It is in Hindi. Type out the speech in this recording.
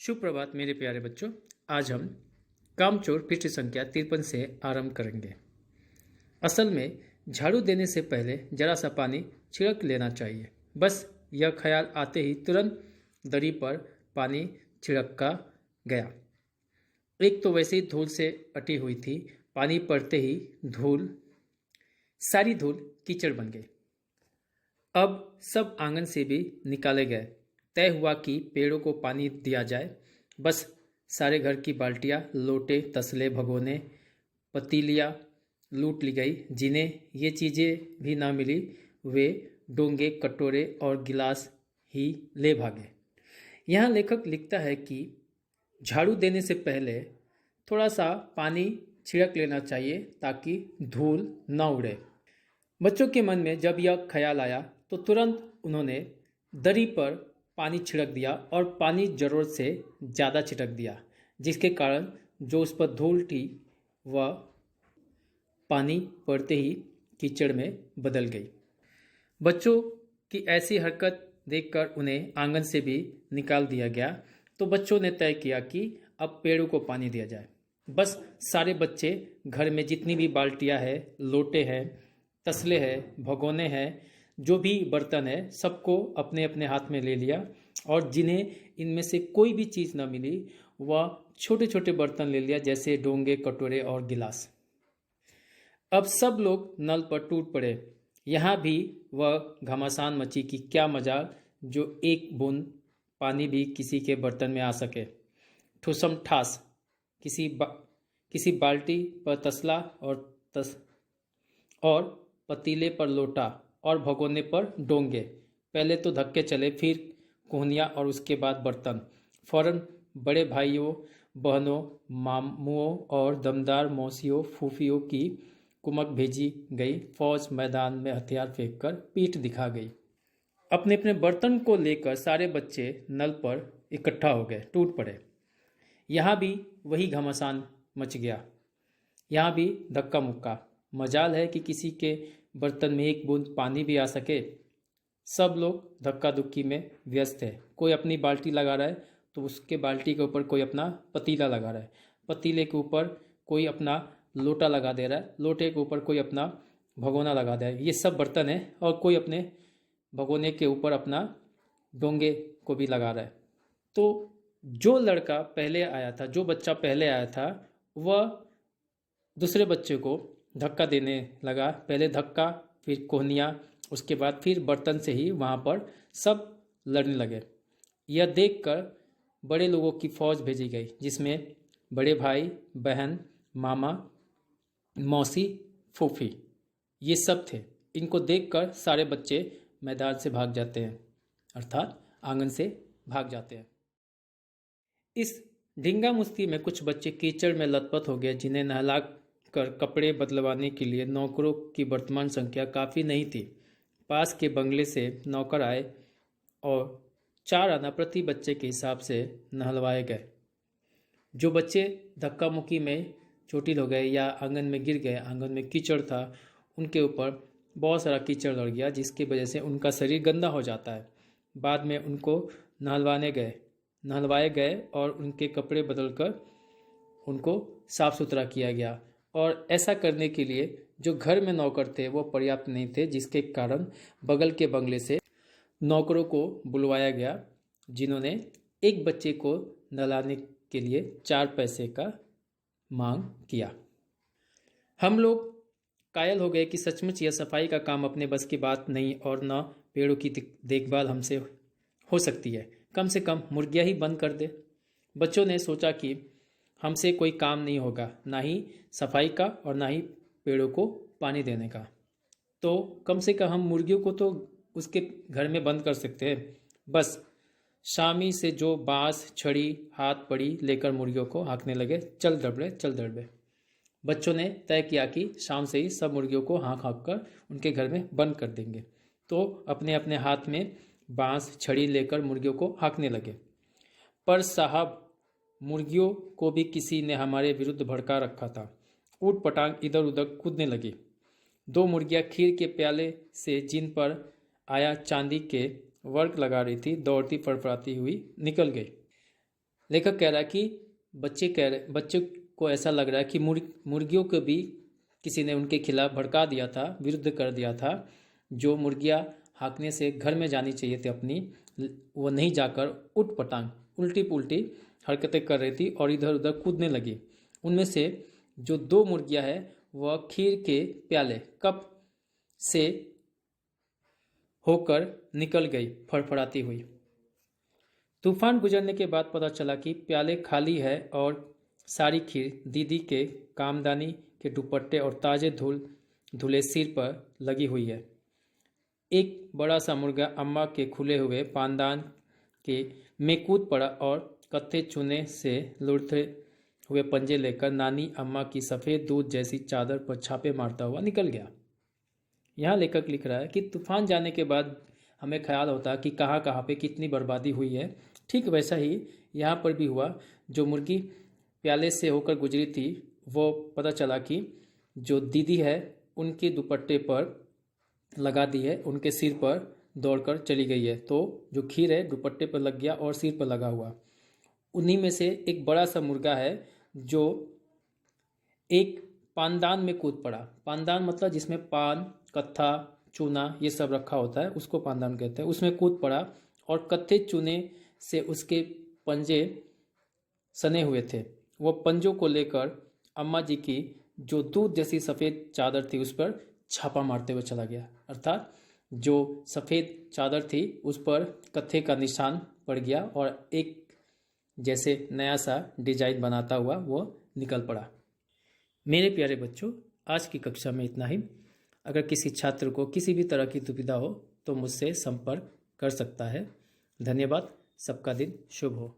सुप्रभात मेरे प्यारे बच्चों। आज हम कामचोर पृष्ठ संख्या 53 से आरंभ करेंगे। असल में झाड़ू देने से पहले जरा सा पानी छिड़क लेना चाहिए। बस यह ख्याल आते ही तुरंत दरी पर पानी छिड़का गया। एक तो वैसे ही धूल से अटी हुई थी, पानी पड़ते ही सारी धूल कीचड़ बन गई। अब सब आंगन से भी निकाले गए। तय हुआ कि पेड़ों को पानी दिया जाए। बस सारे घर की बाल्टियां, लोटे, तसले, भगोने, पतीलियां लूट ली गई। जिन्हें ये चीज़ें भी ना मिली वे डोंगे, कटोरे और गिलास ही ले भागे। यहाँ लेखक लिखता है कि झाड़ू देने से पहले थोड़ा सा पानी छिड़क लेना चाहिए ताकि धूल न उड़े। बच्चों के मन में जब यह ख्याल आया तो तुरंत उन्होंने दरी पर पानी छिड़क दिया और पानी ज़रूरत से ज़्यादा छिड़क दिया, जिसके कारण जो उस पर धूल थी वह पानी पड़ते ही कीचड़ में बदल गई। बच्चों की ऐसी हरकत देखकर उन्हें आंगन से भी निकाल दिया गया। तो बच्चों ने तय किया कि अब पेड़ों को पानी दिया जाए। बस सारे बच्चे घर में जितनी भी बाल्टियां हैं, लोटे हैं, तसले हैं, भगोने हैं, जो भी बर्तन है सबको अपने अपने हाथ में ले लिया और जिन्हें इनमें से कोई भी चीज़ न मिली वह छोटे छोटे बर्तन ले लिया, जैसे डोंगे, कटोरे और गिलास। अब सब लोग नल पर टूट पड़े। यहाँ भी वह घमासान मची कि क्या मजाल जो एक बूंद पानी भी किसी के बर्तन में आ सके। ठुसम ठास किसी बाल्टी पर तसला और पतीले पर लोटा और भगोने पर डोंगे। पहले तो धक्के चले, फिर कोहनियाँ और उसके बाद बर्तन। फौरन बड़े भाइयों, बहनों, मामुओं और दमदार मौसियों, फूफियों की कुमक भेजी गई। फौज मैदान में हथियार फेंककर पीठ दिखा गई। अपने अपने बर्तन को लेकर सारे बच्चे नल पर इकट्ठा हो गए, टूट पड़े। यहाँ भी वही घमासान मच गया। यहाँ भी धक्का मुक्का। मजाल है कि किसी के बर्तन में एक बूंद पानी भी आ सके। सब लोग धक्का धुक्की में व्यस्त है। कोई अपनी बाल्टी लगा रहा है तो उसके बाल्टी के ऊपर कोई अपना पतीला लगा रहा है, पतीले के ऊपर कोई अपना लोटा लगा दे रहा है, लोटे के ऊपर कोई अपना भगोना लगा दे रहा है। ये सब बर्तन है और कोई अपने भगोने के ऊपर अपना डोंगे को भी लगा रहा है। तो जो लड़का पहले आया था, जो बच्चा पहले आया था, वह दूसरे बच्चे को धक्का देने लगा। पहले धक्का, फिर कोहनियाँ, उसके बाद फिर बर्तन से ही वहाँ पर सब लड़ने लगे। यह देखकर बड़े लोगों की फौज भेजी गई, जिसमें बड़े भाई, बहन, मामा, मौसी, फूफी, ये सब थे। इनको देखकर सारे बच्चे मैदान से भाग जाते हैं, अर्थात आंगन से भाग जाते हैं। इस ढींगा मुश्ती में कुछ बच्चे कीचड़ में लथपथ हो गए, जिन्हें नहला कर कपड़े बदलवाने के लिए नौकरों की वर्तमान संख्या काफ़ी नहीं थी। पास के बंगले से नौकर आए और 4 आना प्रति बच्चे के हिसाब से नहलवाए गए। जो बच्चे धक्का मुक्की में चोटिल हो गए या आंगन में गिर गए, आंगन में कीचड़ था, उनके ऊपर बहुत सारा कीचड़ लड़ गया, जिसकी वजह से उनका शरीर गंदा हो जाता है। बाद में उनको नहलवाए गए और उनके कपड़े बदलकर उनको साफ सुथरा किया गया। और ऐसा करने के लिए जो घर में नौकर थे वो पर्याप्त नहीं थे, जिसके कारण बगल के बंगले से नौकरों को बुलवाया गया, जिन्होंने एक बच्चे को नहलाने के लिए 4 पैसे का मांग किया। हम लोग कायल हो गए कि सचमुच यह सफाई का काम अपने बस की बात नहीं और न पेड़ों की देखभाल हमसे हो सकती है। कम से कम मुर्गियाँ ही बंद कर दे। बच्चों ने सोचा कि हमसे कोई काम नहीं होगा, ना ही सफाई का और ना ही पेड़ों को पानी देने का। तो कम से कम हम मुर्गियों को तो उसके घर में बंद कर सकते हैं। बस शामी से जो बांस, छड़ी हाथ पड़ी लेकर मुर्गियों को हाँकने लगे, चल दड़बे चल दड़बे। बच्चों ने तय किया कि शाम से ही सब मुर्गियों को हाँक हाँक कर उनके घर में बंद कर देंगे। तो अपने अपने हाथ में बांस, छड़ी लेकर मुर्गियों को हाँकने लगे। पर साहब, मुर्गियों को भी किसी ने हमारे विरुद्ध भड़का रखा था। ऊट पटांग इधर उधर कूदने लगी। 2 मुर्गियां खीर के प्याले से, जिन पर आया चांदी के वर्क लगा रही थी, दौड़ती फड़फड़ाती हुई निकल गई। लेखक कह रहा है कि बच्चे को ऐसा लग रहा है कि मुर्गियों को भी किसी ने उनके खिलाफ भड़का दिया था, विरुद्ध कर दिया था। जो मुर्गियाँ हाँकने से घर में जानी चाहिए थी अपनी, वो नहीं जाकर उठ पटांग उल्टी पुल्टी हरकतें कर रही थी और इधर उधर कूदने लगी। उनमें से जो 2 मुर्गियाँ हैं वह खीर के प्याले कप से होकर निकल गई फड़फड़ाती हुई। तूफान गुजरने के बाद पता चला कि प्याले खाली है और सारी खीर दीदी के कामदानी के दुपट्टे और ताजे धुले सिर पर लगी हुई है। एक बड़ा सा मुर्गा अम्मा के खुले हुए पानदान के में कूद पड़ा और कत्थे चूने से लुढ़ते हुए पंजे लेकर नानी अम्मा की सफ़ेद दूध जैसी चादर पर छापे मारता हुआ निकल गया। यहाँ लेखक लिख रहा है कि तूफान जाने के बाद हमें ख्याल होता है कि कहाँ कहाँ पे कितनी बर्बादी हुई है। ठीक वैसा ही यहाँ पर भी हुआ। जो मुर्गी प्याले से होकर गुजरी थी वो पता चला कि जो दीदी है उनके दुपट्टे पर लगा दी है, उनके सिर पर दौड़कर चली गई है। तो जो खीर है दुपट्टे पर लग गया और सिर पर लगा हुआ। उन्हीं में से एक बड़ा सा मुर्गा है जो एक पानदान में कूद पड़ा। पानदान मतलब जिसमें पान, कत्था, चूना ये सब रखा होता है, उसको पानदान कहते हैं। उसमें कूद पड़ा और कत्थे चूने से उसके पंजे सने हुए थे। वो पंजों को लेकर अम्मा जी की जो दूध जैसी सफ़ेद चादर थी उस पर छापा मारते हुए चला गया। अर्थात जो सफ़ेद चादर थी उस पर कत्थे का निशान पड़ गया और एक जैसे नया सा डिजाइन बनाता हुआ वो निकल पड़ा। मेरे प्यारे बच्चों, आज की कक्षा में इतना ही। अगर किसी छात्र को किसी भी तरह की दुविधा हो तो मुझसे संपर्क कर सकता है। धन्यवाद। सबका दिन शुभ हो।